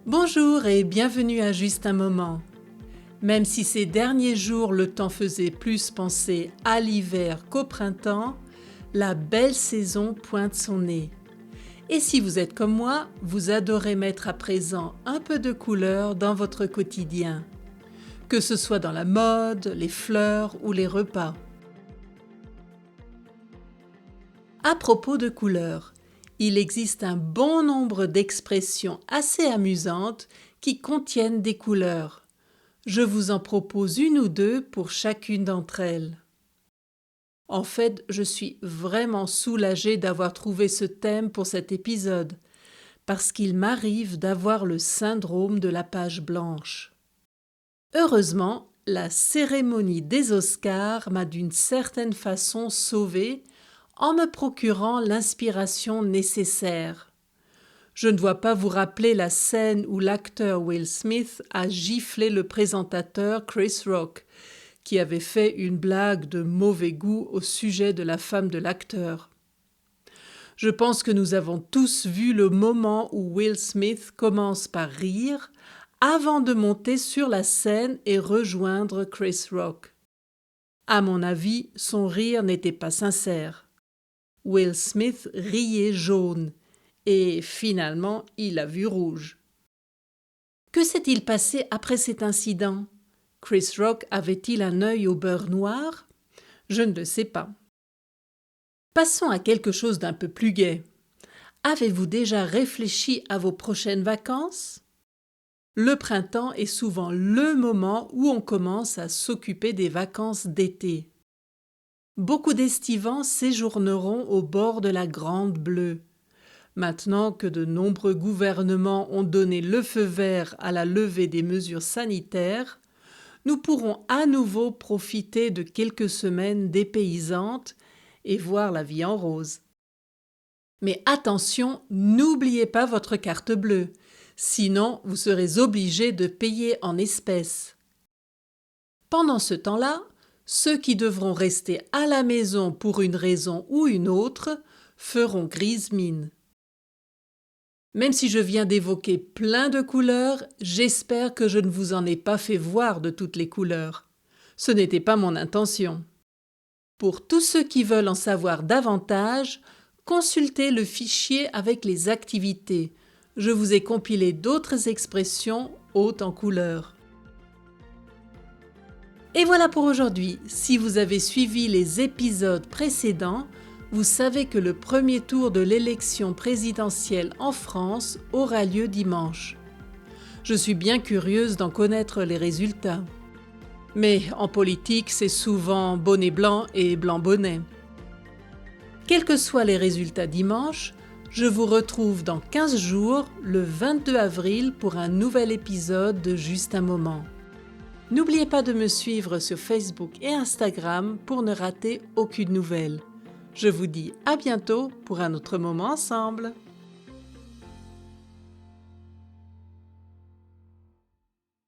Bonjour et bienvenue à Juste un moment. Même si ces derniers jours le temps faisait plus penser à l'hiver qu'au printemps, la belle saison pointe son nez. Et si vous êtes comme moi, vous adorez mettre à présent un peu de couleur dans votre quotidien, que ce soit dans la mode, les fleurs ou les repas. À propos de couleurs, il existe un bon nombre d'expressions assez amusantes qui contiennent des couleurs. Je vous en propose une ou deux pour chacune d'entre elles. En fait, je suis vraiment soulagée d'avoir trouvé ce thème pour cet épisode, parce qu'il m'arrive d'avoir le syndrome de la page blanche. Heureusement, la cérémonie des Oscars m'a d'une certaine façon sauvée en me procurant l'inspiration nécessaire. Je ne dois pas vous rappeler la scène où l'acteur Will Smith a giflé le présentateur Chris Rock, qui avait fait une blague de mauvais goût au sujet de la femme de l'acteur. Je pense que nous avons tous vu le moment où Will Smith commence par rire avant de monter sur la scène et rejoindre Chris Rock. À mon avis, son rire n'était pas sincère. Will Smith riait jaune et finalement il a vu rouge. Que s'est-il passé après cet incident? Chris Rock avait-il un œil au beurre noir? Je ne le sais pas. Passons à quelque chose d'un peu plus gai. Avez-vous déjà réfléchi à vos prochaines vacances? Le printemps est souvent le moment où on commence à s'occuper des vacances d'été. Beaucoup d'estivants séjourneront au bord de la Grande Bleue. Maintenant que de nombreux gouvernements ont donné le feu vert à la levée des mesures sanitaires, nous pourrons à nouveau profiter de quelques semaines dépaysantes et voir la vie en rose. Mais attention, n'oubliez pas votre carte bleue, sinon vous serez obligé de payer en espèces. Pendant ce temps-là, ceux qui devront rester à la maison pour une raison ou une autre feront grise mine. Même si je viens d'évoquer plein de couleurs, j'espère que je ne vous en ai pas fait voir de toutes les couleurs. Ce n'était pas mon intention. Pour tous ceux qui veulent en savoir davantage, consultez le fichier avec les activités. Je vous ai compilé d'autres expressions hautes en couleurs. Et voilà pour aujourd'hui. Si vous avez suivi les épisodes précédents, vous savez que le premier tour de l'élection présidentielle en France aura lieu dimanche. Je suis bien curieuse d'en connaître les résultats. Mais en politique, c'est souvent bonnet blanc et blanc bonnet. Quels que soient les résultats dimanche, je vous retrouve dans 15 jours, le 22 avril, pour un nouvel épisode de Juste un moment. N'oubliez pas de me suivre sur Facebook et Instagram pour ne rater aucune nouvelle. Je vous dis à bientôt pour un autre moment ensemble.